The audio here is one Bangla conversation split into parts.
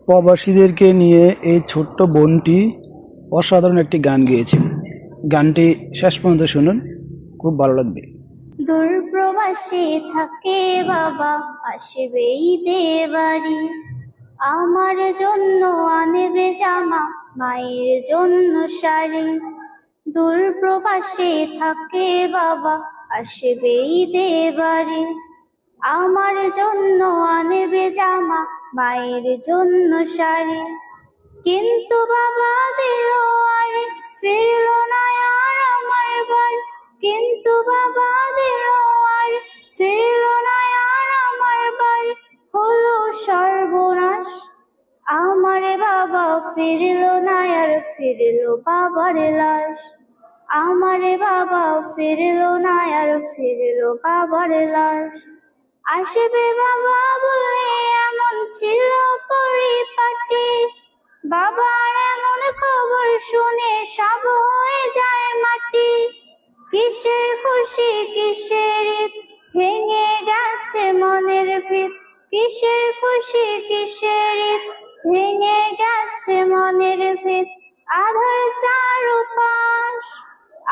প্রবাসীদেরকে নিয়ে এই ছোট্ট বোনটি অসাধারণ একটি গান গেয়েছে। গানটি শেষ পর্যন্ত শুনুন, খুব ভালো লাগবে। দূর প্রবাসে থাকে বাবা, আসবে ঈদে বাড়ি, আমার জন্য আনবে জামা, মায়ের জন্য শাড়ি। দূর প্রবাসে থাকে বাবা, আসবে ঈদে বাড়ি, আমার জন্য আনবে জামা, মায়ের জন্য শাড়ি। কিন্তু বাবা দিল আরে, ফিরল না আর আমার বাড়ি। কিন্তু বাবা দিল আরে, ফিরল না আর আমার বাড়ি। হলো সর্বনাশ, আমারে বাবা ফিরল না আর, ফিরল বাবার লাশ। আমারে বাবা ফিরল না আর, ফিরল বাবার লাশ। আসবে বাবা বলে এমন ছিল পরিপাটি, বাবার এমন খবর শুনে সব হয়ে যায় মাটি। কিসের খুশি কিসের ঈদ, ভেঙে গেছে মনের ভিত। কিসের খুশি কিসের ঈদ, ভেঙে গেছে মনের ভিত। আধার চারপাশ,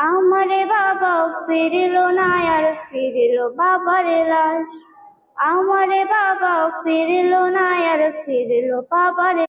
আমারে বাবা ফিরল না আর, ফিরল বাবার লাশ। আমারে বাবা ফিরল না আর, ফিরল বাবার